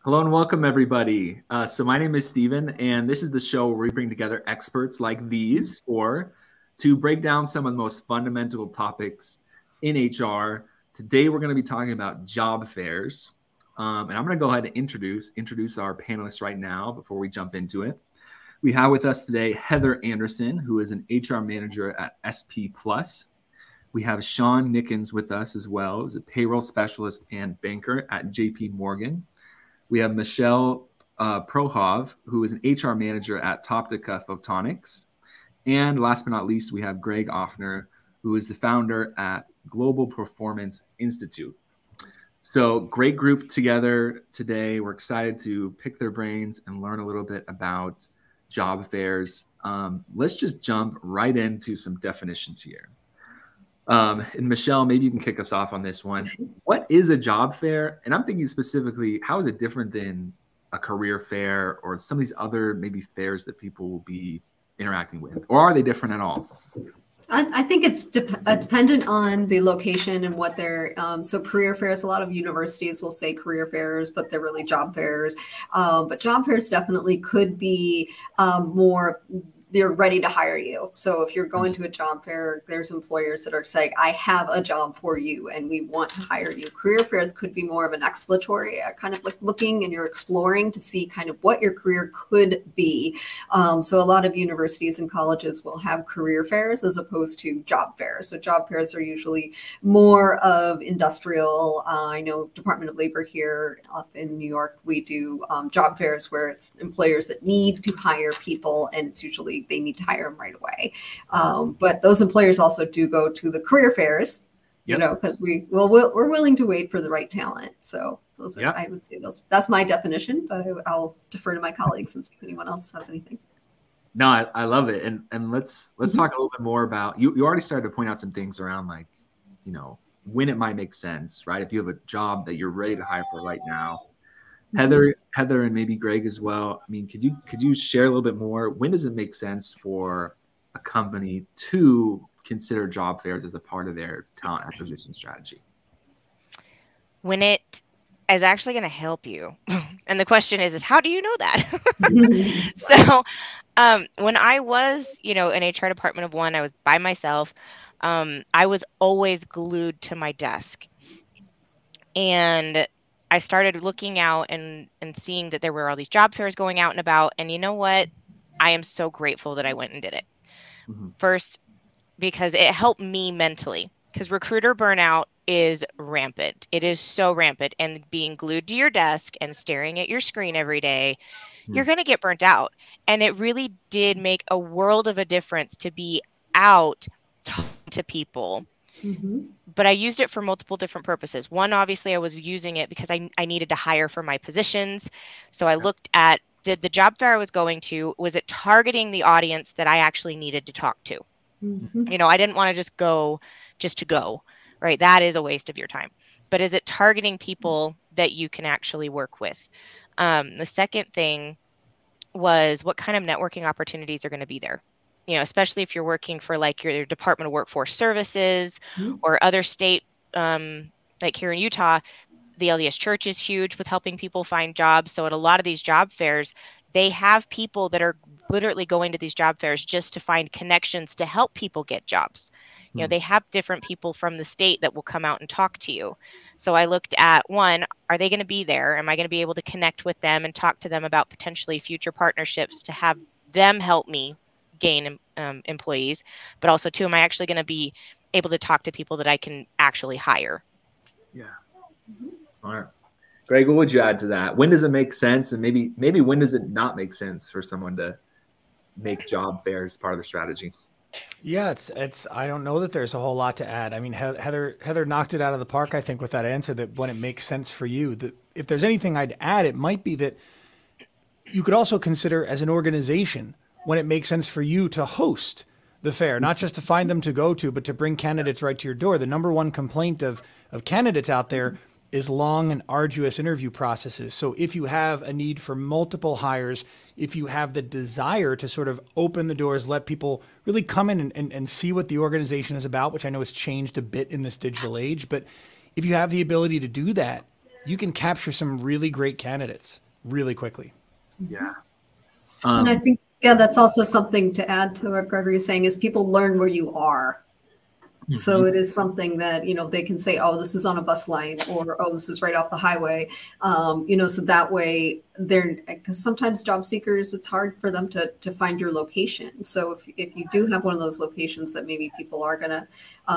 Hello and welcome, everybody. So my name is Steven, and this is the show where we bring together experts like these or to break down some of the most fundamental topics in HR. Today, we're going to be talking about job fairs. And I'm going to go ahead and introduce our panelists right now before we jump into it. We have with us today Heather Anderson, who is an HR manager at SP Plus. We have Sean Nickens with us as well, who's a payroll specialist and banker at JP Morgan. We have Michelle Prohov, who is an HR manager at Toptica Photonics. And last but not least, we have Greg Offner, who is the founder at Global Performance Institute. So great group together today. We're excited to pick their brains and learn a little bit about job fairs. Let's just jump right into some definitions here. And Michelle, maybe you can kick us off on this one. What is a job fair? And I'm thinking specifically, how is it different than a career fair or some of these other maybe fairs that people will be interacting with? Or are they different at all? I think it's dependent on the location and what they're, so career fairs, a lot of universities will say career fairs, but they're really job fairs. But job fairs definitely could be more, they're ready to hire you. So if you're going to a job fair, there's employers that are saying, I have a job for you and we want to hire you. Career fairs could be more of an exploratory, kind of like looking and you're exploring to see kind of what your career could be. So a lot of universities and colleges will have career fairs as opposed to job fairs. So job fairs are usually more of industrial. I know Department of Labor here up in New York, we do job fairs where it's employers that need to hire people, and it's usually they need to hire them right away. But those employers also do go to the career fairs, you know, because we're willing to wait for the right talent. So those are, I would say that's my definition, but I'll defer to my colleagues and see if anyone else has anything. No, I love it. And let's talk a little bit more about, you already started to point out some things around like, you know, when it might make sense, right? If you have a job that you're ready to hire for right now. Heather, and maybe Greg as well. I mean, could you share a little bit more? When does it make sense for a company to consider job fairs as a part of their talent acquisition strategy? When it is actually going to help you. And the question is how do you know that? So when I was, in HR department of one, I was by myself. I was always glued to my desk. And I started looking out and seeing that there were all these job fairs going out and about. And you know what? I am so grateful that I went and did it. First, because it helped me mentally, because recruiter burnout is rampant. It is so rampant. And being glued to your desk and staring at your screen every day, you're going to get burnt out. And it really did make a world of a difference to be out talking to people. But I used it for multiple different purposes. One, obviously, I was using it because I needed to hire for my positions. So I looked at, did the job fair I was going to, was it targeting the audience that I actually needed to talk to? I didn't want to just go just to go, right? That is a waste of your time. But is it targeting people that you can actually work with? The second thing was what kind of networking opportunities are going to be there? Especially if you're working for like your Department of Workforce Services or other state, like here in Utah, the LDS Church is huge with helping people find jobs. So at a lot of these job fairs, they have people that are literally going to these job fairs just to find connections to help people get jobs. They have different people from the state that will come out and talk to you. So I looked at, one, are they going to be there? Am I going to be able to connect with them and talk to them about potentially future partnerships to have them help me gain employees? But also, two, am I actually going to be able to talk to people that I can actually hire? Yeah. Smart. Greg, what would you add to that? When does it make sense? And maybe when does it not make sense for someone to make job fairs part of their strategy? Yeah, it's. I don't know that there's a whole lot to add. I mean, Heather knocked it out of the park, I think, with that answer. That when it makes sense for you, that if there's anything I'd add, it might be that you could also consider as an organization when it makes sense for you to host the fair, not just to find them to go to, but to bring candidates right to your door. The number one complaint of candidates out there is long and arduous interview processes. So if you have a need for multiple hires, if you have the desire to sort of open the doors, let people really come in and see what the organization is about, which I know has changed a bit in this digital age, but if you have the ability to do that, you can capture some really great candidates really quickly. Yeah. And I think, yeah, that's also something to add to what Gregory is saying is people learn where you are. So it is something that, they can say, oh, this is on a bus line, or, oh, this is right off the highway. So that way because sometimes job seekers, it's hard for them to find your location. So if you do have one of those locations that maybe people are going to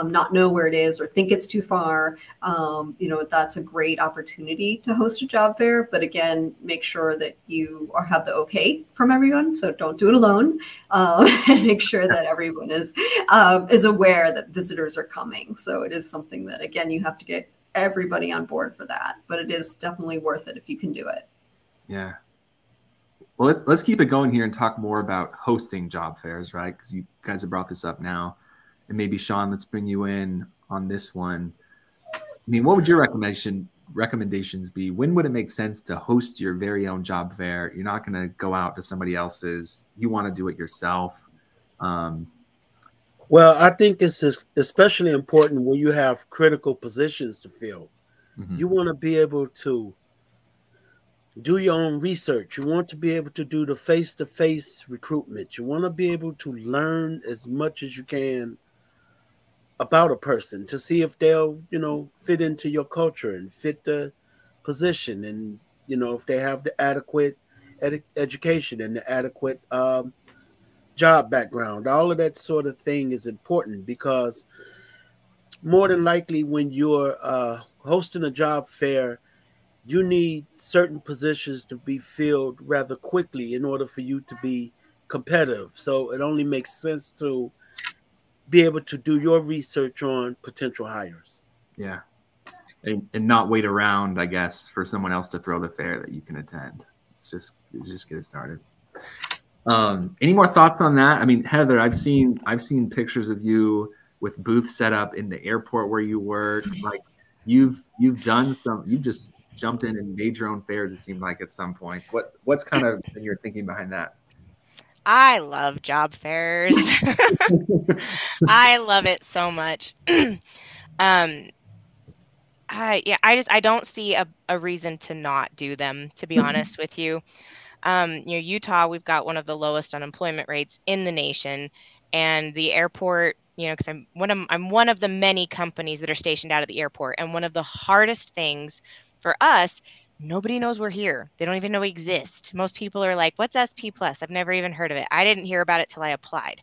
not know where it is or think it's too far, that's a great opportunity to host a job fair. But again, make sure that you have the okay from everyone. So don't do it alone, and make sure that everyone is aware that visitors are coming. So it is something that, again, you have to get everybody on board for that, but it is definitely worth it if you can do it. Yeah. Well, let's keep it going here and talk more about hosting job fairs, right? Because you guys have brought this up now, and maybe Sean, let's bring you in on this one. I mean, what would your recommendations be? When would it make sense to host your very own job fair? You're not going to go out to somebody else's. You want to do it yourself. Well, I think it's especially important when you have critical positions to fill. You want to be able to do your own research. You want to be able to do the face-to-face recruitment. You want to be able to learn as much as you can about a person to see if they'll, fit into your culture and fit the position, and, if they have the adequate education and the adequate job background. All of that sort of thing is important, because more than likely when you're hosting a job fair, you need certain positions to be filled rather quickly in order for you to be competitive. So it only makes sense to be able to do your research on potential hires. Yeah. And not wait around, I guess, for someone else to throw the fair that you can attend. It's just get it started. Any more thoughts on that? I mean, Heather, I've seen pictures of you with booths set up in the airport where you work. Like you've just jumped in and made your own fairs, it seemed like, at some points. What's kind of your thinking behind that? I love job fairs. I love it so much. I don't see a reason to not do them, to be honest with you. Utah, we've got one of the lowest unemployment rates in the nation, and the airport, because I'm one of the many companies that are stationed out at the airport, and one of the hardest things for us, nobody knows we're here. They don't even know we exist. Most people are like, what's SP Plus? I've never even heard of it. I didn't hear about it till I applied.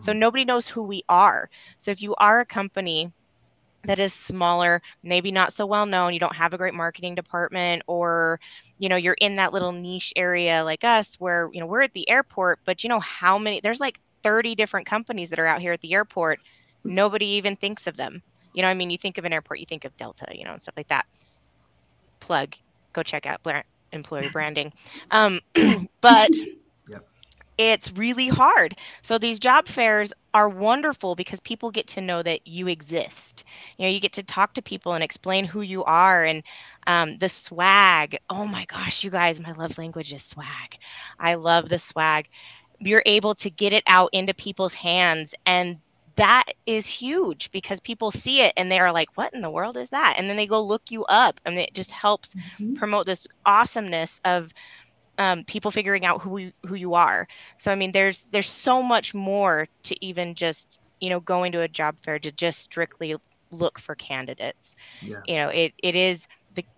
So nobody knows who we are. So if you are a company that is smaller, maybe not so well known, you don't have a great marketing department, or, you're in that little niche area like us where, we're at the airport, but how many, there's like 30 different companies that are out here at the airport. Nobody even thinks of them. You think of an airport, you think of Delta, and stuff like that. Plug, go check out employer branding. But it's really hard. So these job fairs are wonderful because people get to know that you exist. You get to talk to people and explain who you are, and the swag. Oh my gosh, you guys, my love language is swag. I love the swag. You're able to get it out into people's hands, and that is huge because people see it and they're like, what in the world is that? And then they go look you up, and it just helps promote this awesomeness of people figuring out who you are. So, there's so much more to even just, going to a job fair to just strictly look for candidates. Yeah. It is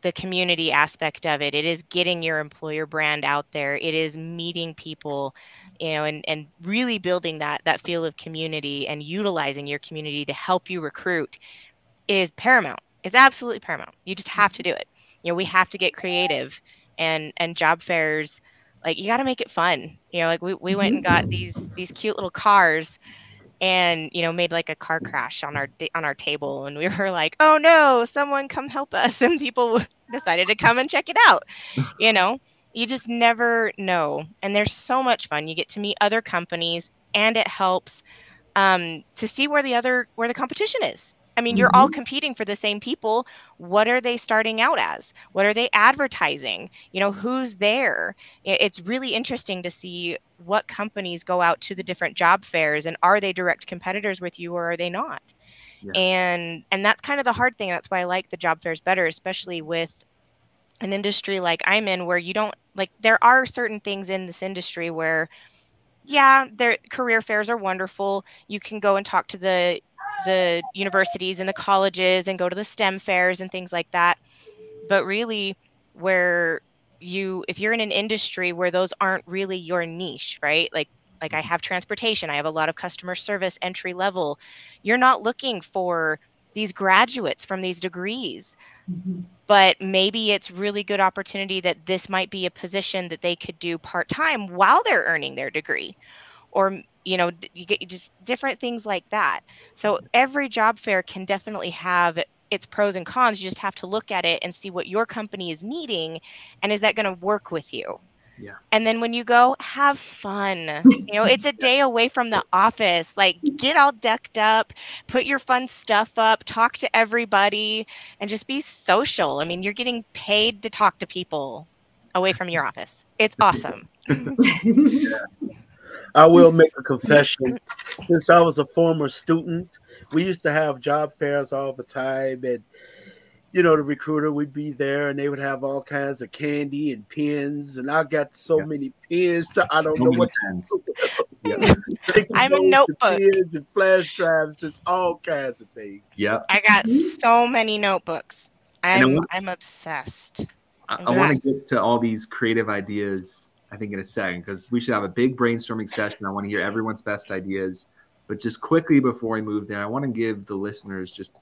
the community aspect of it. It is getting your employer brand out there. It is meeting people, and really building that feel of community, and utilizing your community to help you recruit is paramount. It's absolutely paramount. You just have to do it. We have to get creative, and job fairs, like, you got to make it fun. We went and got these cute little cars, and made like a car crash on our table, and we were like, oh no, someone come help us, and people decided to come and check it out. You just never know, and there's so much fun. You get to meet other companies, and it helps to see where the competition is. You're all competing for the same people. What are they starting out as? What are they advertising? Who's there? It's really interesting to see what companies go out to the different job fairs, and are they direct competitors with you, or are they not? Yeah. And that's kind of the hard thing. That's why I like the job fairs better, especially with an industry like I'm in, where you don't like, there are certain things in this industry where, yeah, their career fairs are wonderful. You can go and talk to the universities and the colleges and go to the STEM fairs and things like that. But really, where if you're in an industry where those aren't really your niche, right? Like I have transportation, I have a lot of customer service entry level. You're not looking for these graduates from these degrees. Mm-hmm. But maybe it's really good opportunity that this might be a position that they could do part-time while they're earning their degree, or, you know, you get just different things like that. So every job fair can definitely have its pros and cons. You just have to look at it and see what your company is needing, and is that going to work with you? Yeah. And then when you go, have fun. You know, it's a day away from the office. Like, get all decked up, put your fun stuff up, talk to everybody, and just be social. I mean, you're getting paid to talk to people away from your office. It's awesome. I will make a confession. Since I was a former student, we used to have job fairs all the time, and you know, the recruiter would be there and they would have all kinds of candy and pens. And I got so many pens I don't know what pens. I'm a notebook. Pens and flash drives, just all kinds of things. Yeah. I got so many notebooks. I'm obsessed. I want to get to all these creative ideas, I think, in a second, because we should have a big brainstorming session. I want to hear everyone's best ideas. But just quickly before we move there, I want to give the listeners just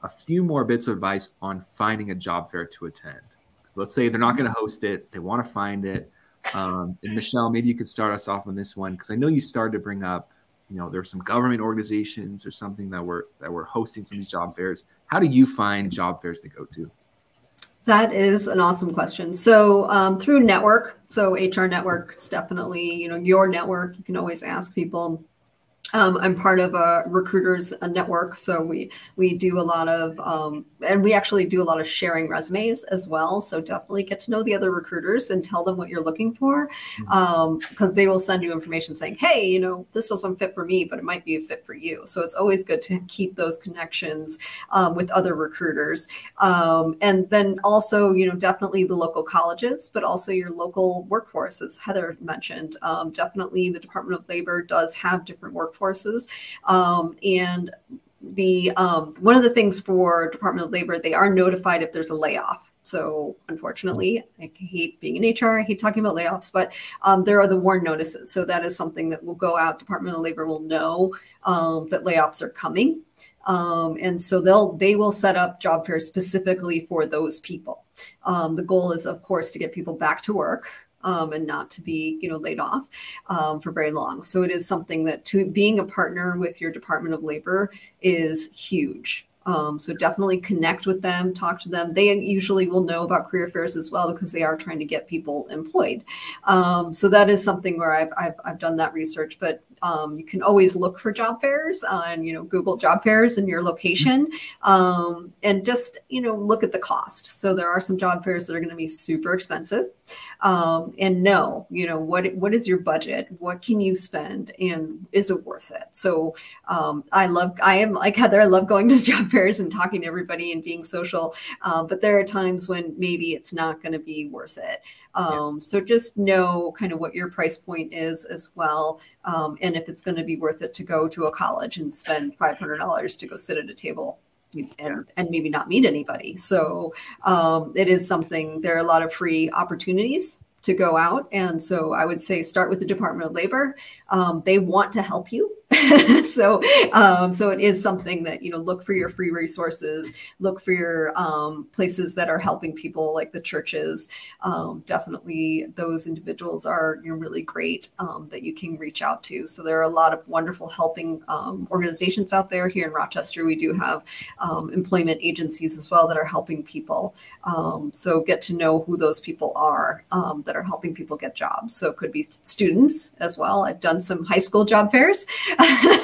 a few more bits of advice on finding a job fair to attend. So let's say they're not going to host it, they want to find it. And Michelle, maybe you could start us off on this one, because I know you started to bring up, you know, there are some government organizations or something that were hosting some of these job fairs. How do you find job fairs to go to? That is an awesome question. So through network, so HR network, it's definitely, you know, your network. You can always ask people. I'm part of a recruiters network, so we do a lot of, and we actually do a lot of sharing resumes as well. So definitely get to know the other recruiters and tell them what you're looking for, because they will send you information saying, hey, you know, this doesn't fit for me, but it might be a fit for you. So it's always good to keep those connections with other recruiters. And then also, you know, definitely the local colleges, but also your local workforce, as Heather mentioned. Definitely the Department of Labor does have different workforces. And the one of the things for Department of Labor, they are notified if there's a layoff. So unfortunately, I hate being in HR, I hate talking about layoffs, but there are the warn notices. So that is something that will go out. Department of Labor will know that layoffs are coming. And so they will set up job fairs specifically for those people. The goal is, of course, to get people back to work. And not to be, you know, laid off for very long. So it is something that being a partner with your Department of Labor is huge. So definitely connect with them, talk to them. They usually will know about career fairs as well, because they are trying to get people employed. So that is something where I've done that research, but you can always look for job fairs on, you know, Google job fairs in your location, and just, you know, look at the cost. So there are some job fairs that are going to be super expensive, and know, you know, what is your budget? What can you spend, and is it worth it? So I am like Heather, I love going to job fairs and talking to everybody and being social, but there are times when maybe it's not going to be worth it. So just know kind of what your price point is as well. And if it's going to be worth it to go to a college and spend $500 to go sit at a table and maybe not meet anybody. So it is something, there are a lot of free opportunities to go out. And so I would say start with the Department of Labor. They want to help you. So it is something that, you know, look for your free resources, look for your places that are helping people, like the churches. Definitely those individuals are, you know, really great that you can reach out to. So there are a lot of wonderful helping organizations out there. Here in Rochester, we do have employment agencies as well that are helping people. So get to know who those people are that are helping people get jobs. So it could be students as well. I've done some high school job fairs,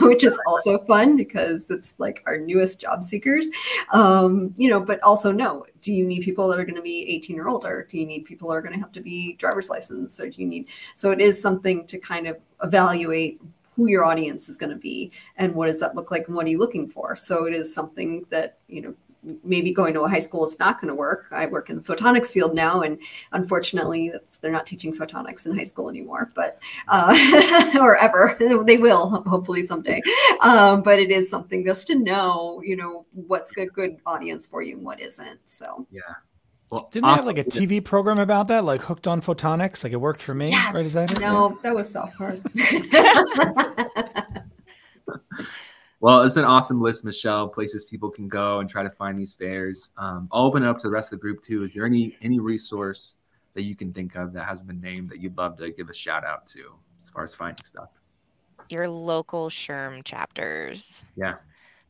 which is also fun because it's like our newest job seekers, you know, but also know, do you need people that are going to be 18 or older? Do you need people that are going to have to be driver's license? Or do you need, so it is something to kind of evaluate who your audience is going to be and what does that look like and what are you looking for? So it is something that, you know, maybe going to a high school is not going to work. I work in the photonics field now, and unfortunately, they're not teaching photonics in high school anymore, but or ever. They will, hopefully someday. But it is something just to know, what's a good audience for you and what isn't. So yeah. Well, didn't they have like a TV program about that, like Hooked on Photonics? Like it worked for me. Yes. Right? Is that it? No, that was so hard. Well, it's an awesome list, Michelle, places people can go and try to find these fairs. I'll open it up to the rest of the group too. Is there any resource that you can think of that hasn't been named that you'd love to give a shout out to as far as finding stuff? Your local SHRM chapters. Yeah.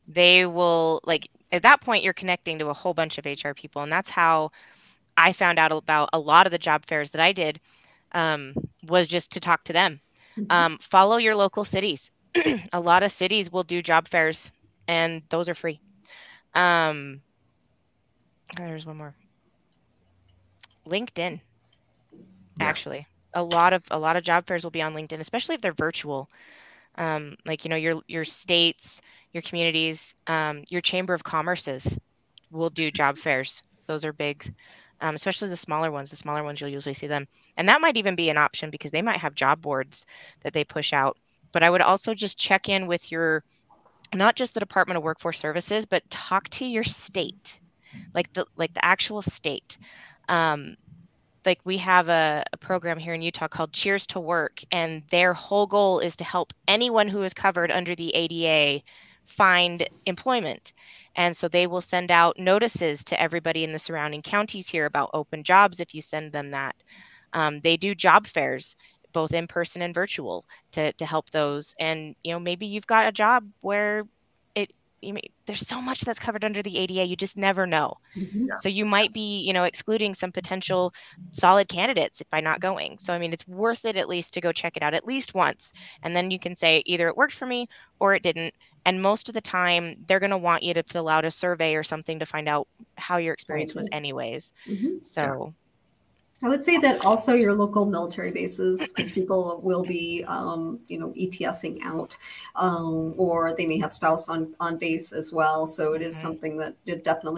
They will, like, at that point, you're connecting to a whole bunch of HR people. And that's how I found out about a lot of the job fairs that I did, was just to talk to them. Follow your local cities. A lot of cities will do job fairs, and those are free. There's one more. LinkedIn. Actually, a lot of job fairs will be on LinkedIn, especially if they're virtual. Like, your states, your communities, your chamber of commerces will do job fairs. Those are big, especially the smaller ones. The smaller ones, you'll usually see them. And that might even be an option because they might have job boards that they push out. But I would also just check in with not just the Department of Workforce Services, but talk to your state, like the actual state. Like we have a program here in Utah called Cheers to Work, and their whole goal is to help anyone who is covered under the ADA find employment. And so they will send out notices to everybody in the surrounding counties here about open jobs if you send them that. They do job fairs, both in person and virtual, to help those. And, maybe you've got a job where there's so much that's covered under the ADA, you just never know. Yeah. So you might be, excluding some potential solid candidates by not going. So, it's worth it at least to go check it out at least once. And then you can say either it worked for me or it didn't. And most of the time, they're going to want you to fill out a survey or something to find out how your experience was anyways. So I would say that also your local military bases, because people will be, ETSing out, or they may have spouse on base as well. So it is something that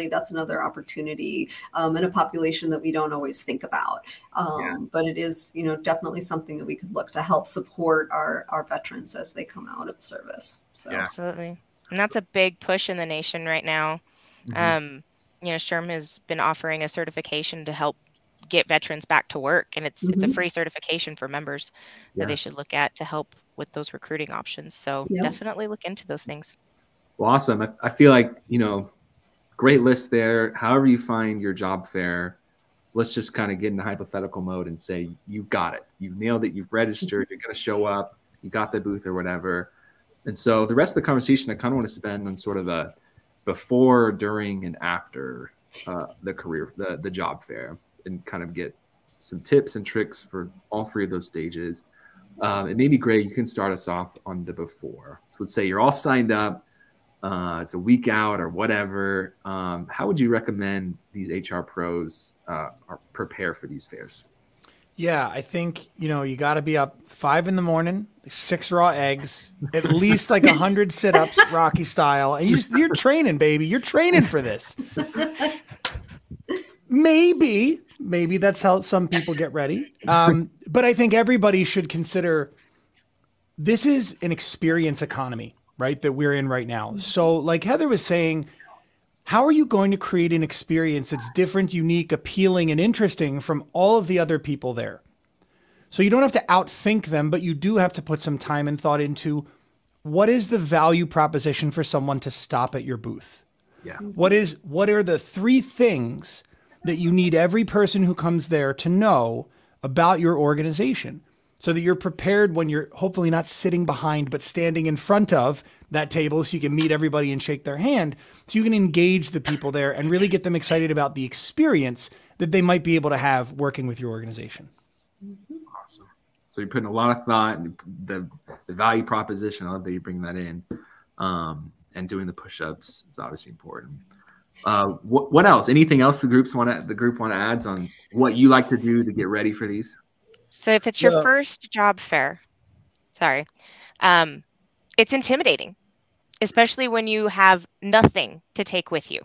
that's another opportunity, in a population that we don't always think about. But it is, definitely something that we could look to help support our veterans as they come out of service. So absolutely. And that's a big push in the nation right now. SHRM has been offering a certification to help get veterans back to work, and it's a free certification for members that they should look at to help with those recruiting options. So definitely look into those things. Well, awesome. I feel like, great list there. However you find your job fair, let's just kind of get into hypothetical mode and say you got it. You've nailed it. You've registered. You're going to show up. You got the booth or whatever. And so the rest of the conversation, I kind of want to spend on sort of a before, during, and after the job fair, and kind of get some tips and tricks for all three of those stages. And maybe, Greg, you can start us off on the before. So let's say you're all signed up. It's a week out or whatever. How would you recommend these HR pros prepare for these fairs? Yeah, I think, you got to be up 5 a.m, 6 raw eggs, at least like 100 sit-ups, Rocky style. And you're training, baby. You're training for this. Maybe that's how some people get ready. But I think everybody should consider this is an experience economy, right, that we're in right now. So like Heather was saying, how are you going to create an experience that's different, unique, appealing, and interesting from all of the other people there? So you don't have to outthink them, but you do have to put some time and thought into what is the value proposition for someone to stop at your booth? Yeah. What are the 3 things that you need every person who comes there to know about your organization so that you're prepared when you're hopefully not sitting behind, but standing in front of that table so you can meet everybody and shake their hand, so you can engage the people there and really get them excited about the experience that they might be able to have working with your organization. Awesome. So you're putting a lot of thought and the value proposition. I love that you bring that in. And doing the push-ups is obviously important. What else? Anything else the group want to add on what you like to do to get ready for these? So if it's your first job fair, it's intimidating, especially when you have nothing to take with you.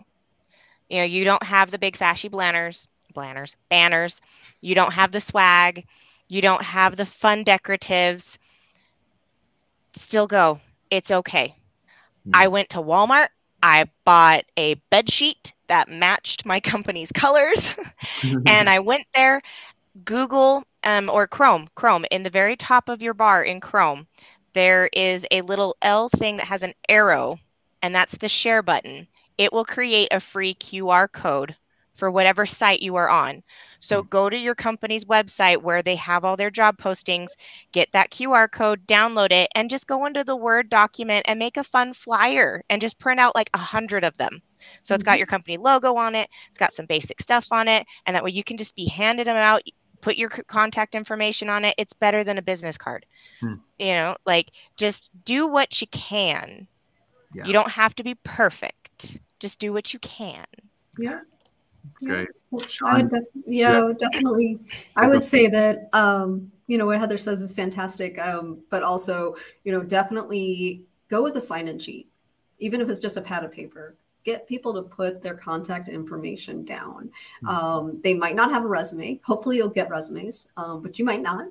You know, you don't have the big fashy banners. You don't have the swag. You don't have the fun decoratives. Still go. It's okay. I went to Walmart. I bought a bed sheet that matched my company's colors. And I went there, Google or Chrome, in the very top of your bar in Chrome, there is a little L thing that has an arrow, and that's the share button. It will create a free QR code for whatever site you are on. So go to your company's website where they have all their job postings, get that QR code, download it, and just go into the Word document and make a fun flyer and just print out like 100 of them. So it's got your company logo on it. It's got some basic stuff on it. And that way you can just be handing them out, put your contact information on it. It's better than a business card. You know, like just do what you can. Yeah. You don't have to be perfect. Just do what you can. Yeah. Great. Definitely. I would say that, you know, what Heather says is fantastic. But also, you know, definitely go with a sign-in sheet, even if it's just a pad of paper. Get people to put their contact information down. They might not have a resume. Hopefully you'll get resumes, but you might not,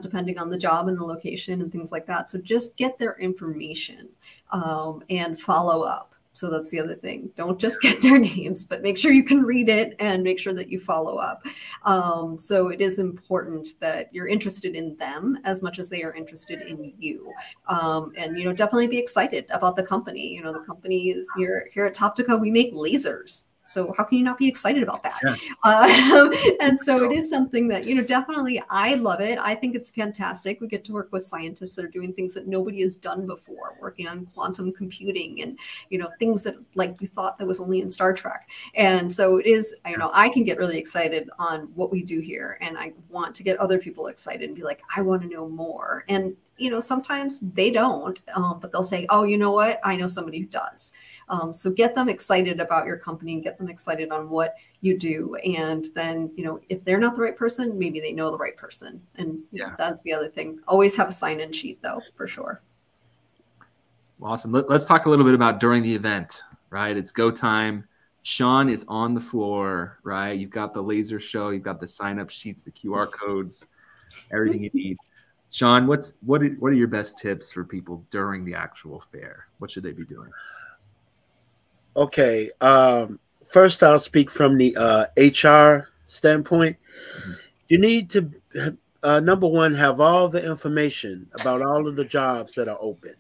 depending on the job and the location and things like that. So just get their information and follow up. So that's the other thing. Don't just get their names, but make sure you can read it and make sure that you follow up. So it is important that you're interested in them as much as they are interested in you. And, you know, definitely be excited about the company. You know, the company is here at Toptica, we make lasers. So how can you not be excited about that? Yeah. And so it is something that, you know, definitely I love it. I think it's fantastic. We get to work with scientists that are doing things that nobody has done before, working on quantum computing and, you know, things that like you thought that was only in Star Trek. And so it is, you know, I can get really excited on what we do here. And I want to get other people excited and be like, I want to know more. And you know, sometimes they don't, but they'll say, oh, you know what? I know somebody who does. So get them excited about your company and get them excited on what you do. And then, you know, if they're not the right person, maybe they know the right person. And yeah, that's the other thing. Always have a sign-in sheet, though, for sure. Awesome. Let's talk a little bit about during the event, right? It's go time. Sean is on the floor, right? You've got the laser show. You've got the sign-up sheets, the QR codes, everything you need. Sean, what are your best tips for people during the actual fair? What should they be doing? Okay. First, I'll speak from the HR standpoint. You need to, number one, have all the information about all of the jobs that are open.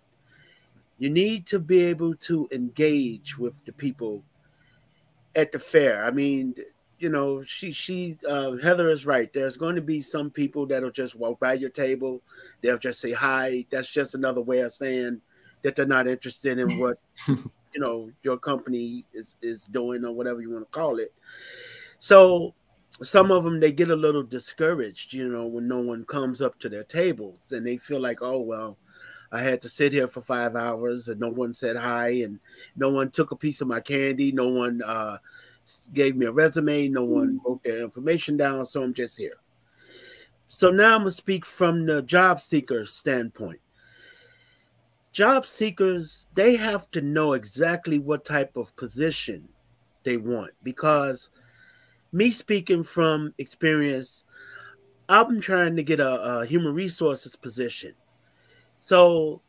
You need to be able to engage with the people at the fair. I mean, you know, Heather is right. There's going to be some people that'll just walk by your table. They'll just say hi. That's just another way of saying that they're not interested in what, you know, your company is doing or whatever you want to call it. So some of them, they get a little discouraged, you know, when no one comes up to their tables and they feel like, oh, well, I had to sit here for 5 hours and no one said hi and no one took a piece of my candy. No one, gave me a resume. No one wrote their information down, so I'm just here. So now I'm going to speak from the job seeker standpoint. Job seekers, they have to know exactly what type of position they want, because me speaking from experience, I'm trying to get a human resources position. So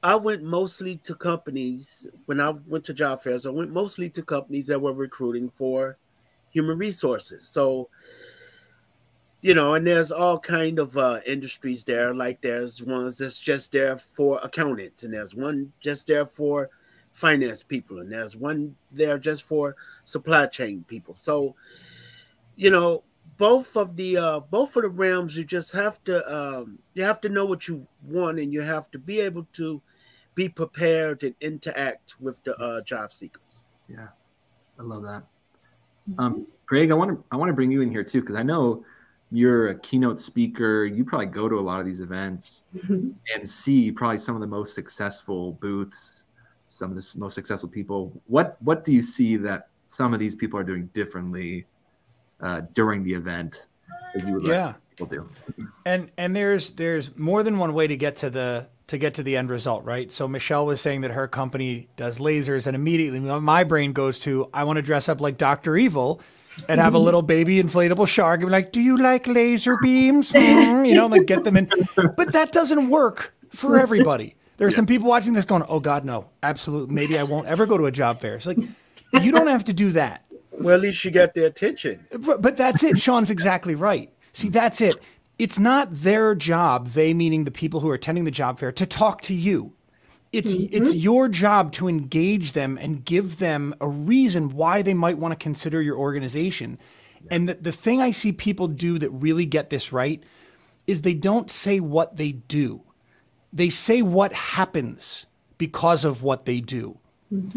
I went mostly to companies, when I went to job fairs, I went mostly to companies that were recruiting for human resources. So, you know, and there's all kind of industries there. Like there's ones that's just there for accountants, and there's one just there for finance people, and there's one there just for supply chain people. So, you know, both of the realms, you just have to know what you want, and you have to be able to be prepared and interact with the job seekers. Yeah, I love that. Greg, I want to bring you in here too, because I know you're a keynote speaker. You probably go to a lot of these events and see probably some of the most successful booths, some of the most successful people. What do you see that some of these people are doing differently during the event that you would like people do? And there's more than one way to get to the to get to the end result, right? So Michelle was saying that her company does lasers, and immediately my brain goes to, I want to dress up like Dr. Evil and have a little baby inflatable shark and be like, do you like laser beams? You know, like get them in. But that doesn't work for everybody. There are some people watching this going, oh God, no, absolutely. Maybe I won't ever go to a job fair. It's like, you don't have to do that. Well, at least you got their attention. But that's it. Sean's exactly right. See, that's it. It's not their job, they meaning the people who are attending the job fair, to talk to you. It's your job to engage them and give them a reason why they might want to consider your organization. And the thing I see people do that really get this right is they don't say what they do. They say what happens because of what they do.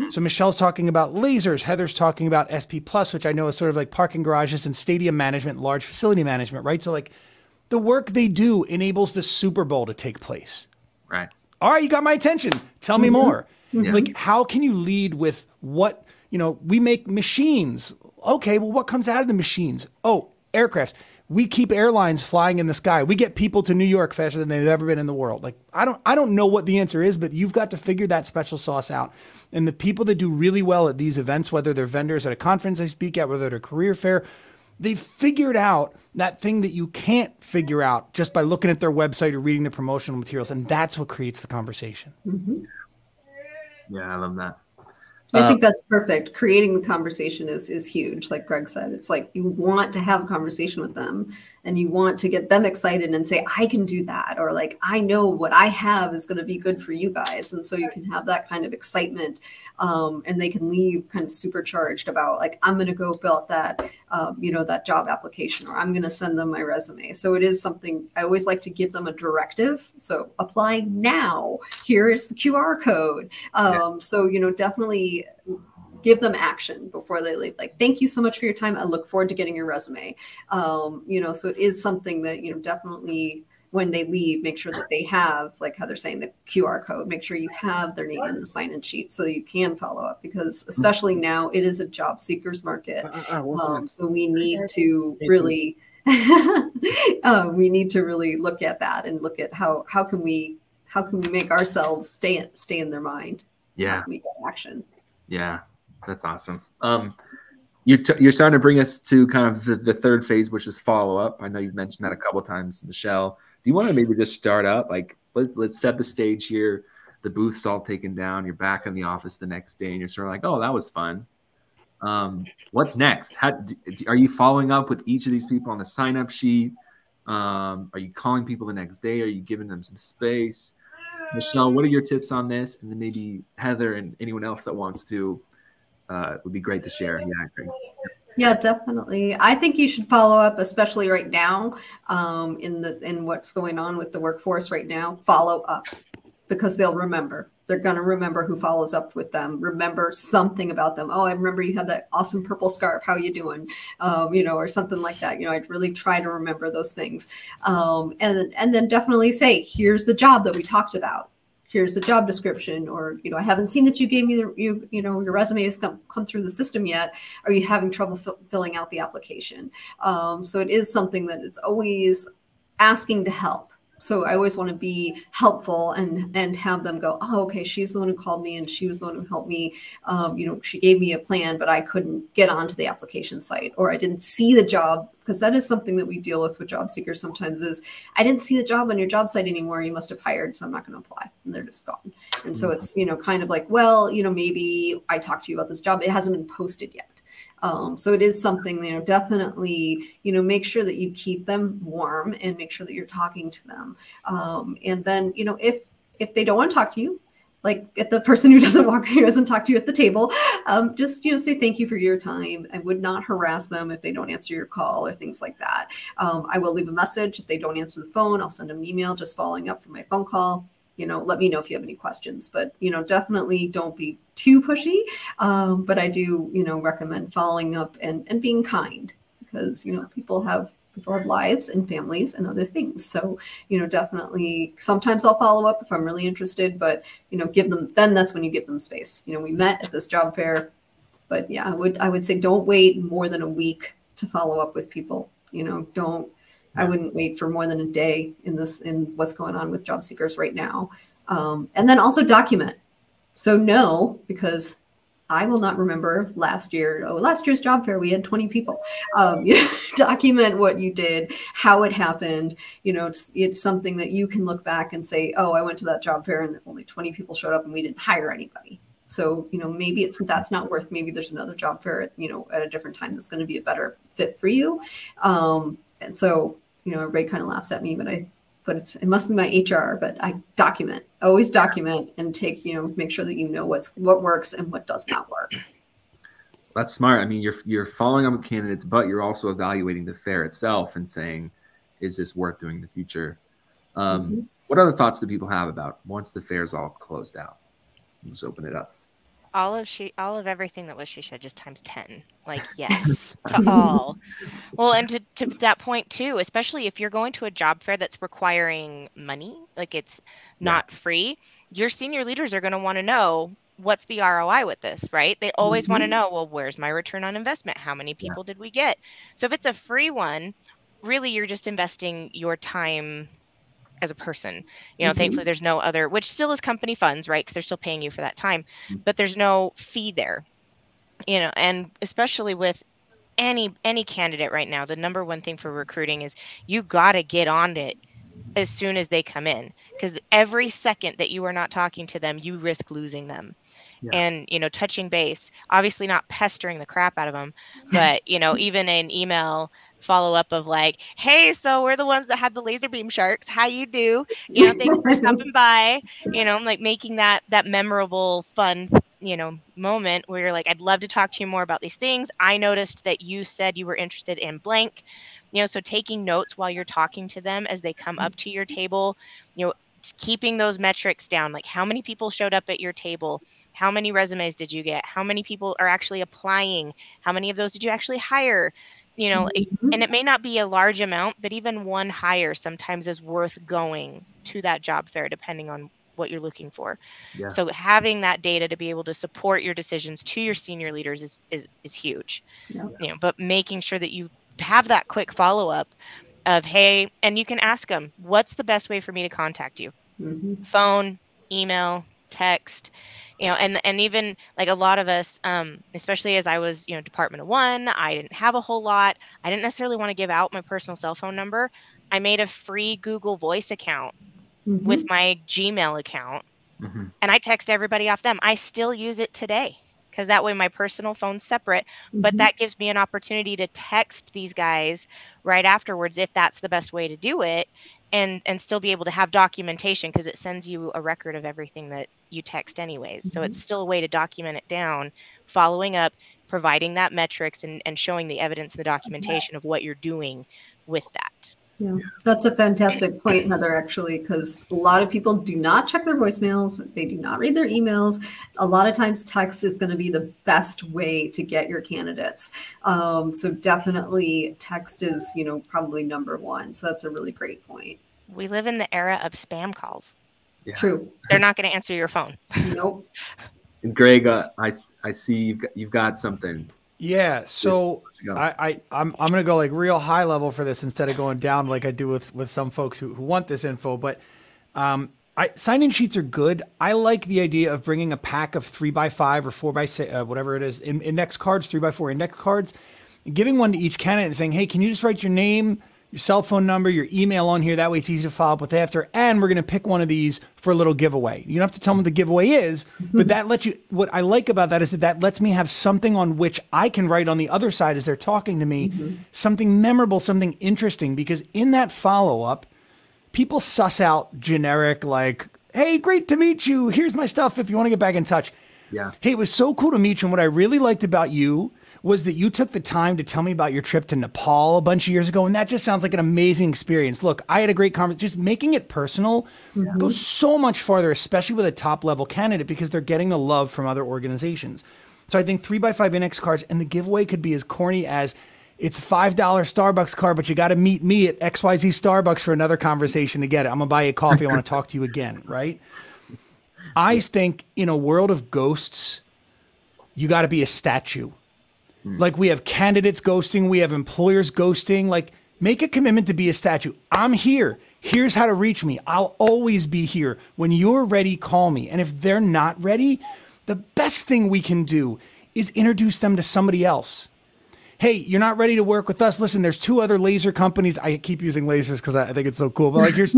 So Michelle's talking about lasers. Heather's talking about SP Plus, which I know is sort of like parking garages and stadium management, large facility management, right? So like the work they do enables the Super Bowl to take place. Right. All right, you got my attention. Tell me more. Like, how can you lead with what, you know, we make machines. Okay, well, what comes out of the machines? Oh, aircrafts. We keep airlines flying in the sky. We get people to New York faster than they've ever been in the world. Like, I don't know what the answer is, but you've got to figure that special sauce out. And the people that do really well at these events, whether they're vendors at a conference they speak at, whether they're a career fair, they've figured out that thing that you can't figure out just by looking at their website or reading the promotional materials. And that's what creates the conversation. Yeah, I love that. I think that's perfect. Creating the conversation is huge. Like Greg said, it's like you want to have a conversation with them and you want to get them excited and say, I can do that. Or like, I know what I have is going to be good for you guys. And so you can have that kind of excitement and they can leave kind of supercharged about like, I'm going to go fill out that, that job application, or I'm going to send them my resume. So it is something I always like to give them a directive. So apply now. Here is the QR code. So, definitely give them action before they leave. Like, thank you so much for your time. I look forward to getting your resume. So it is something that, definitely when they leave, make sure that they have, like how they're saying, the QR code, make sure you have their name in the sign-in sheet so you can follow up, because especially now it is a job seekers market. So we need to really, look at that and look at how can we make ourselves stay in their mind. Yeah. We get action. Yeah, that's awesome. You're starting to bring us to kind of the third phase, which is follow up. I know you've mentioned that a couple of times, Michelle. Do you want to maybe just start up? Like, let's set the stage here. The booth's all taken down. You're back in the office the next day, and you're sort of like, oh, that was fun. What's next? Are you following up with each of these people on the sign-up sheet? Are you calling people the next day? Are you giving them some space? Michelle, what are your tips on this? And then maybe Heather and anyone else that wants to would be great to share. Yeah, I agree. Yeah, definitely. I think you should follow up, especially right now in what's going on with the workforce right now. Follow up, because they'll remember. They're going to remember who follows up with them. Remember something about them. Oh, I remember you had that awesome purple scarf. How you doing? Or something like that. I'd really try to remember those things. And then definitely say, here's the job that we talked about. Here's the job description, or, I haven't seen that you gave me your resume has come through the system yet. Are you having trouble filling out the application? So it is something that it's always asking to help. So I always want to be helpful and have them go, oh, okay, she's the one who called me and she was the one who helped me. She gave me a plan, but I couldn't get onto the application site, or I didn't see the job, because that is something that we deal with job seekers sometimes is, I didn't see the job on your job site anymore. You must have hired, so I'm not going to apply. And they're just gone. And so it's, kind of like, well, maybe I talked to you about this job. It hasn't been posted yet. So it is something, definitely, make sure that you keep them warm and make sure that you're talking to them. And then, if they don't want to talk to you, like at the person who doesn't talk to you at the table, just, say thank you for your time. I would not harass them if they don't answer your call or things like that. I will leave a message. If they don't answer the phone, I'll send them an email just following up from my phone call. Let me know if you have any questions, but, definitely don't be too pushy. But I do, recommend following up and being kind, because, people have lives and families and other things. So, definitely sometimes I'll follow up if I'm really interested, but, then that's when you give them space. We met at this job fair, but yeah, I would say don't wait more than a week to follow up with people. I wouldn't wait for more than a day in what's going on with job seekers right now. And then also document. So no, because I will not remember last year's job fair, we had 20 people. Document what you did, how it happened. It's something that you can look back and say, oh, I went to that job fair and only 20 people showed up and we didn't hire anybody. So, maybe that's not worth, maybe there's another job fair, at a different time that's going to be a better fit for you. And so, everybody kind of laughs at me, but it must be my HR, but I always document and take, make sure that what works and what does not work. That's smart. I mean, you're following up with candidates, but you're also evaluating the fair itself and saying, is this worth doing in the future? What other thoughts do people have about once the fair's all closed out? Let's open it up. All of everything that was she said, just times 10. Like, yes, to all. Well, and to that point too, especially if you're going to a job fair that's requiring money, like it's not free, your senior leaders are going to want to know, what's the ROI with this, right? They always want to know, well, where's my return on investment? How many people did we get? So if it's a free one, really you're just investing your time as a person. Thankfully there's no other, which still is company funds, right? Because they're still paying you for that time, but there's no fee there, and especially with any candidate right now, the number one thing for recruiting is you got to get on it as soon as they come in, because every second that you are not talking to them, you risk losing them. And, touching base, obviously not pestering the crap out of them, but, even an email follow up of like, hey, so we're the ones that had the laser beam sharks. How you do? Thanks for stopping by, like making that memorable, fun, moment where you're like, I'd love to talk to you more about these things. I noticed that you said you were interested in blank, so taking notes while you're talking to them as they come up to your table, keeping those metrics down, like how many people showed up at your table, how many resumes did you get, how many people are actually applying, how many of those did you actually hire, and it may not be a large amount, but even one hire sometimes is worth going to that job fair depending on what you're looking for. So having that data to be able to support your decisions to your senior leaders is huge. But making sure that you have that quick follow-up of, hey, and you can ask them, what's the best way for me to contact you? Phone, email, text, and even like a lot of us, especially as I was, Department of One, I didn't have a whole lot. I didn't necessarily want to give out my personal cell phone number. I made a free Google Voice account with my Gmail account, and I text everybody off them. I still use it today, because that way my personal phone's separate, but that gives me an opportunity to text these guys right afterwards if that's the best way to do it, and still be able to have documentation, because it sends you a record of everything that you text anyways. So it's still a way to document it down, following up, providing that metrics and showing the evidence and the documentation of what you're doing with that. Yeah, that's a fantastic point, Heather, actually, because a lot of people do not check their voicemails. They do not read their emails. A lot of times text is going to be the best way to get your candidates. So definitely text is, probably number one. So that's a really great point. We live in the era of spam calls. True. They're not going to answer your phone. Nope. And Greg, I see you've got something. Yeah, so I'm gonna go like real high level for this instead of going down like I do with some folks who want this info. But sign-in sheets are good. I like the idea of bringing a pack of 3x5 or 4x6, whatever it is, index cards, 3x4 index cards, and giving one to each candidate and saying, hey, can you just write your name, your cell phone number, your email on here? That way it's easy to follow up with after. And we're going to pick one of these for a little giveaway. You don't have to tell them what the giveaway is, but that lets you, what I like about that is that lets me have something on which I can write on the other side as they're talking to me, something memorable, something interesting, because in that follow-up, people suss out generic, like, hey, great to meet you. Here's my stuff if you want to get back in touch. Yeah. Hey, it was so cool to meet you. And what I really liked about you was that you took the time to tell me about your trip to Nepal a bunch of years ago. And that just sounds like an amazing experience. Look, I had a great conversation. Just making it personal goes so much farther, especially with a top level candidate, because they're getting the love from other organizations. So I think 3x5 index cards, and the giveaway could be as corny as it's a $5 Starbucks card, but you got to meet me at XYZ Starbucks for another conversation to get it. I'm going to buy you a coffee. I want to talk to you again, right? I think in a world of ghosts, you got to be a statue. Like we have candidates ghosting, we have employers ghosting. Like Make a commitment to be a statue. I'm here. Here's how to reach me. I'll always be here. When you're ready, call me. And if they're not ready, the best thing we can do is introduce them to somebody else. Hey, you're not ready to work with us. Listen, there's 2 other laser companies. I keep using lasers because I think it's so cool. But like, there's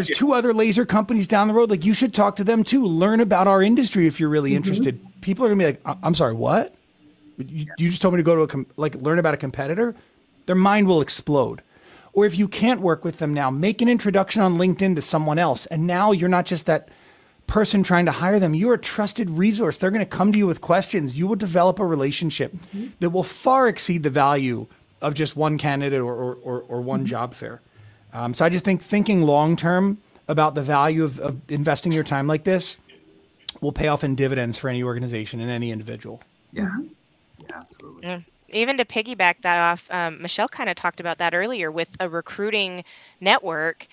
2 other laser companies down the road. Like, you should talk to them too. Learn about our industry if you're really interested. People are gonna be like, I'm sorry, what? You just told me to go to learn about a competitor? Their mind will explode. Or if you can't work with them now, make an introduction on LinkedIn to someone else. And now you're not just that person trying to hire them. You're a trusted resource. They're going to come to you with questions. You will develop a relationship that will far exceed the value of just one candidate or one job fair. So I just think thinking long-term about the value of investing your time like this will pay off in dividends for any organization and any individual. Yeah, absolutely. Yeah. Even to piggyback that off, Michelle kind of talked about that earlier with a recruiting network.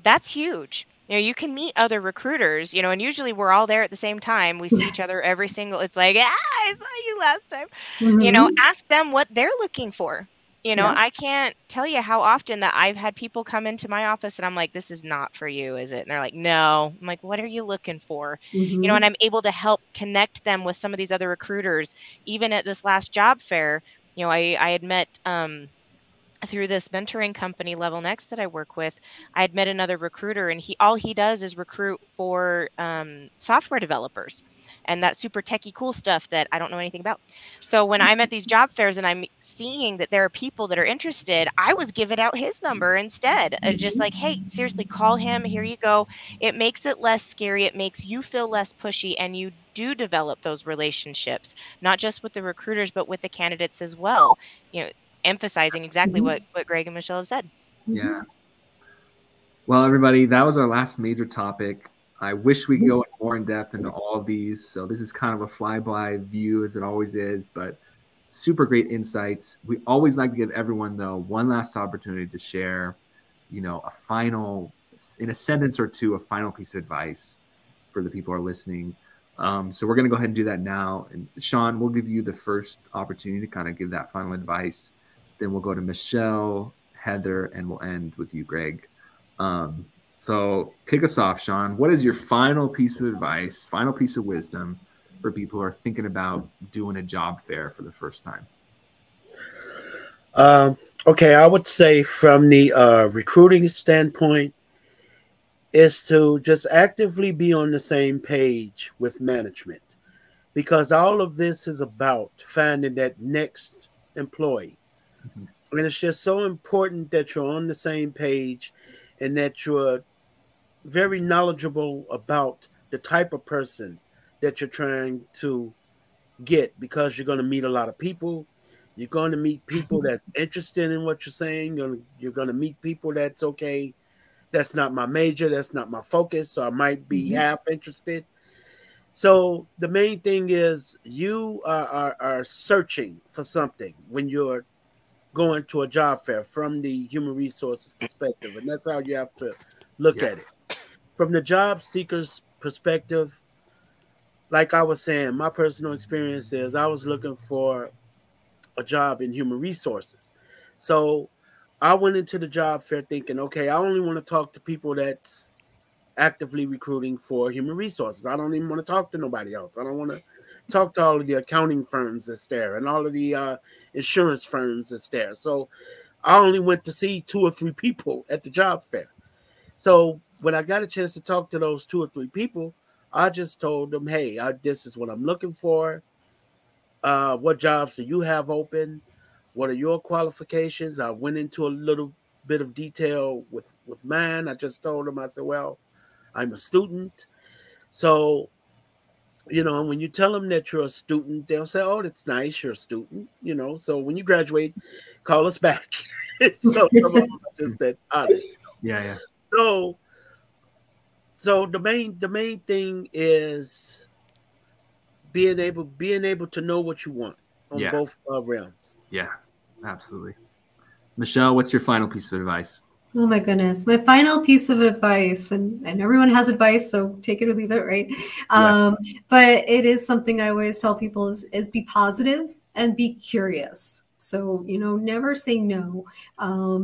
That's huge. You know, you can meet other recruiters, you know, and usually we're all there at the same time. We see each other every single, it's like, I saw you last time. You know, ask them what they're looking for. You know, I can't tell you how often that I've had people come into my office and I'm like, this is not for you, is it? And they're like, no. I'm like, what are you looking for? You know, and I'm able to help connect them with some of these other recruiters. Even at this last job fair, you know, I had met through this mentoring company, Level Next, that I work with. I had met another recruiter, and all he does is recruit for software developers and that super techie cool stuff that I don't know anything about. So when I'm at these job fairs and I'm seeing that there are people that are interested, I was giving out his number instead. Just like, hey, seriously, call him. Here you go. It makes it less scary. It makes you feel less pushy, and you do develop those relationships, not just with the recruiters, but with the candidates as well. You know, emphasizing exactly what Greg and Michelle have said. Yeah. Well, everybody, that was our last major topic. I wish we could go more in depth into all of these. So this is kind of a flyby view, as it always is, but super great insights. We always like to give everyone, though, one last opportunity to share, you know, a final, in a sentence or two, a final piece of advice for the people who are listening. So we're going to go ahead and do that now. And Sean, we'll give you the first opportunity to kind of give that final advice. Then we'll go to Michelle, Heather, and we'll end with you, Greg. So kick us off, Sean. What is your final piece of advice, final piece of wisdom for people who are thinking about doing a job fair for the first time? Okay, I would say from the recruiting standpoint is to just actively be on the same page with management, because all of this is about finding that next employee. And it's just so important that you're on the same page and that you're very knowledgeable about the type of person that you're trying to get, because you're going to meet a lot of people. You're going to meet people that's interested in what you're saying. You're going to meet people that's okay. That's not my major. That's not my focus. So I might be half interested. So the main thing is you are searching for something when you're going to a job fair from the human resources perspective. And that's how you have to look at it. From the job seeker's perspective, like I was saying, my personal experience is I was looking for a job in human resources. So I went into the job fair thinking, okay, I only want to talk to people that's actively recruiting for human resources. I don't even want to talk to nobody else. I don't want to talk to all of the accounting firms that's there and all of the insurance firms that's there. So I only went to see 2 or 3 people at the job fair. So when I got a chance to talk to those 2 or 3 people, I just told them, hey, this is what I'm looking for. What jobs do you have open? What are your qualifications? I went into a little bit of detail with mine. I just told them, I said, well, I'm a student. So, you know, when you tell them that you're a student, they'll say, oh, that's nice, you're a student, you know. So when you graduate, call us back. So some of them are just that honest. Yeah. So the main thing is being able to know what you want on both realms. Yeah, absolutely. Michelle, what's your final piece of advice? Oh my goodness. My final piece of advice, and everyone has advice, so take it or leave it, right? But it is something I always tell people is be positive and be curious. So, never say no.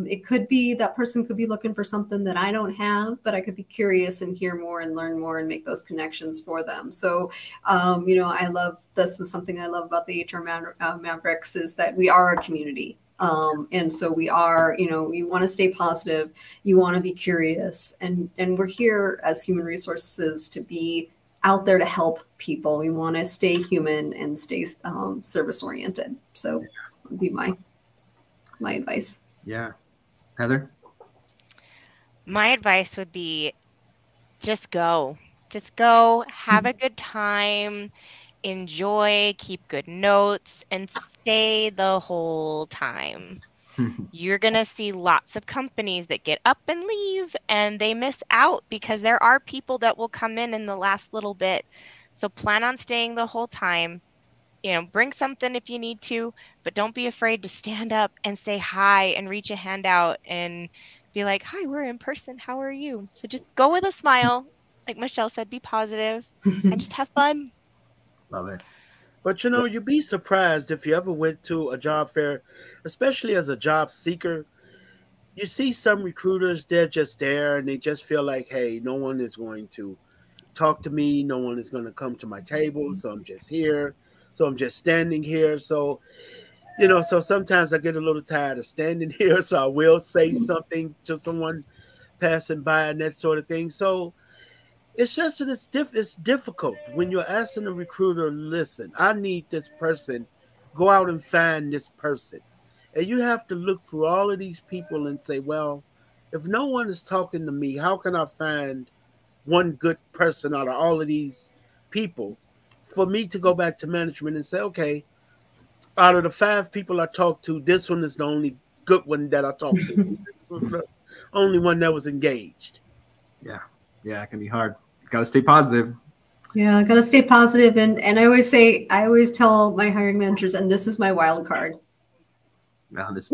It could be that person could be looking for something that I don't have, but I could be curious and hear more and learn more and make those connections for them. So, I love, this is something I love about the HR Mavericks, is that we are a community. And so we are, you want to stay positive, you want to be curious, and we're here as human resources to be out there to help people. We want to stay human and stay service oriented. So would be my advice. Yeah. Heather? My advice would be just go. Just go, have a good time, enjoy, keep good notes, and stay the whole time. You're going to see lots of companies that get up and leave, and they miss out because there are people that will come in the last little bit. So plan on staying the whole time. Bring something if you need to, but don't be afraid to stand up and say hi and reach a hand out and be like, hi, we're in person. How are you? So just go with a smile. Like Michelle said, be positive and just have fun. Love it. But you'd be surprised if you ever went to a job fair, especially as a job seeker. You see some recruiters, they're just there and they just feel like, hey, no one is going to talk to me. No one is going to come to my table. So I'm just here. So I'm just standing here. So, so sometimes I get a little tired of standing here. So I will say something to someone passing by and that sort of thing. So it's just that it's difficult when you're asking a recruiter, listen, I need this person. Go out and find this person. And you have to look through all of these people and say, well, if no one is talking to me, how can I find one good person out of all of these people for me to go back to management and say, okay, out of the 5 people I talked to, this one is the only good one that I talked to. This was the only one that was engaged. Yeah. Yeah, it can be hard. You got to stay positive. Yeah, I got to stay positive. And I always tell my hiring managers, and this is my wild card. No, this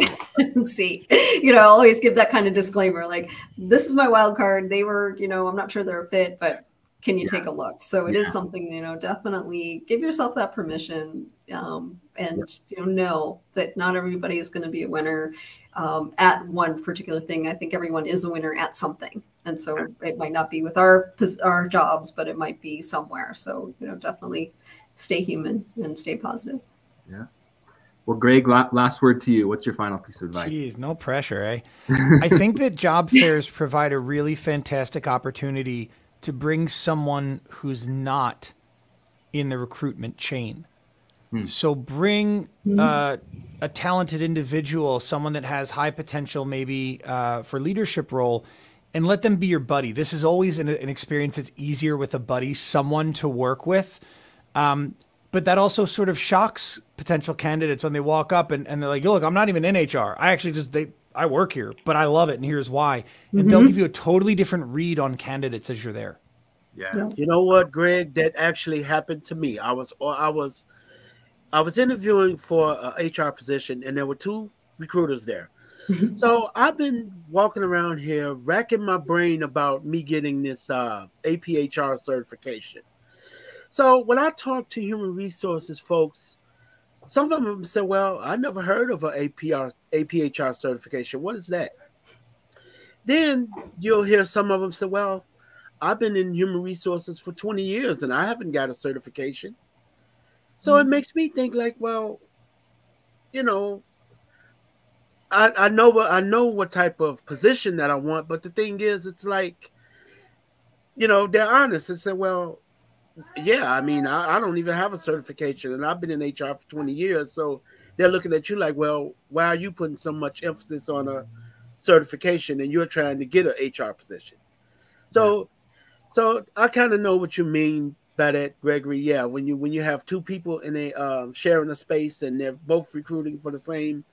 See, I'll always give that kind of disclaimer, like, this is my wild card. They were, I'm not sure they're a fit, but can you take a look? So it is something, definitely give yourself that permission, and know that not everybody is going to be a winner at one particular thing. I think everyone is a winner at something. And so it might not be with our jobs, but it might be somewhere. So, definitely stay human and stay positive. Yeah. Well, Greg, last word to you. What's your final piece of advice? Geez, no pressure, eh? I think that job fairs provide a really fantastic opportunity to bring someone who's not in the recruitment chain. So bring a talented individual, someone that has high potential maybe for leadership role, and let them be your buddy. This is always an experience that's easier with a buddy, someone to work with. But that also sort of shocks potential candidates when they walk up and they're like, look, I'm not even in HR. I actually I work here, but I love it, and here's why. And they'll give you a totally different read on candidates as you're there. Yeah. You know what, Greg? That actually happened to me. I was interviewing for a HR position, and there were 2 recruiters there. So I've been walking around here racking my brain about me getting this APHR certification. So when I talk to human resources folks, some of them say, well, I never heard of an APHR certification. What is that? Then you'll hear some of them say, well, I've been in human resources for 20 years and I haven't got a certification. So it makes me think like, well, I know what type of position that I want, but the thing is, it's like, they're honest and say, well, yeah, I mean, I don't even have a certification and I've been in HR for 20 years. So they're looking at you like, well, why are you putting so much emphasis on a certification and you're trying to get an HR position? So I kind of know what you mean by that, Gregory. Yeah, when you have 2 people and they sharing a space and they're both recruiting for the same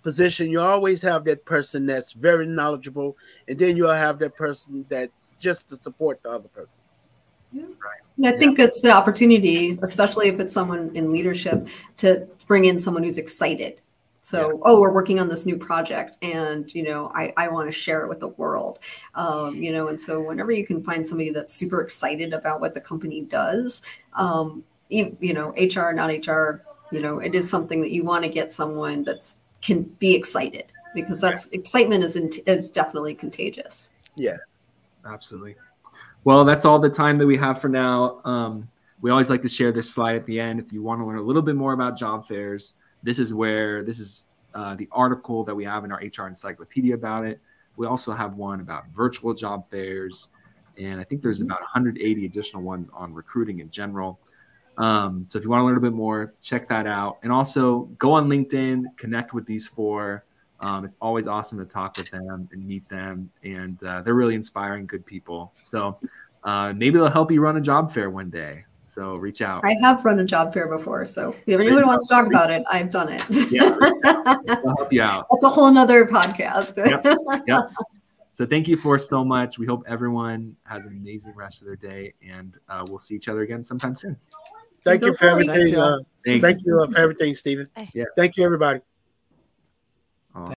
position, you always have that person that's very knowledgeable, and then you'll have that person that's just to support the other person. Yeah. Right. I think it's the opportunity, especially if it's someone in leadership, to bring in someone who's excited. So, we're working on this new project and, I want to share it with the world, and so whenever you can find somebody that's super excited about what the company does, HR, not HR, it is something that you want to get someone that's can be excited, because that's excitement is definitely contagious. Yeah, absolutely. Well, that's all the time that we have for now. We always like to share this slide at the end. If you want to learn a little bit more about job fairs, this is the article that we have in our HR encyclopedia about it. We also have one about virtual job fairs, and I think there's about 180 additional ones on recruiting in general. So if you want to learn a bit more, check that out. And also go on LinkedIn, connect with these four. It's always awesome to talk with them and meet them. And they're really inspiring, good people. So maybe they'll help you run a job fair one day. So reach out. I have run a job fair before. So if anyone wants to talk about it, I've done it. Yeah, I'll help you out. That's a whole nother podcast. Yep. So thank you for so much. We hope everyone has an amazing rest of their day, and we'll see each other again sometime soon. Thank you for everything. Thank you for everything, Stephen. Yeah. Thank you, everybody.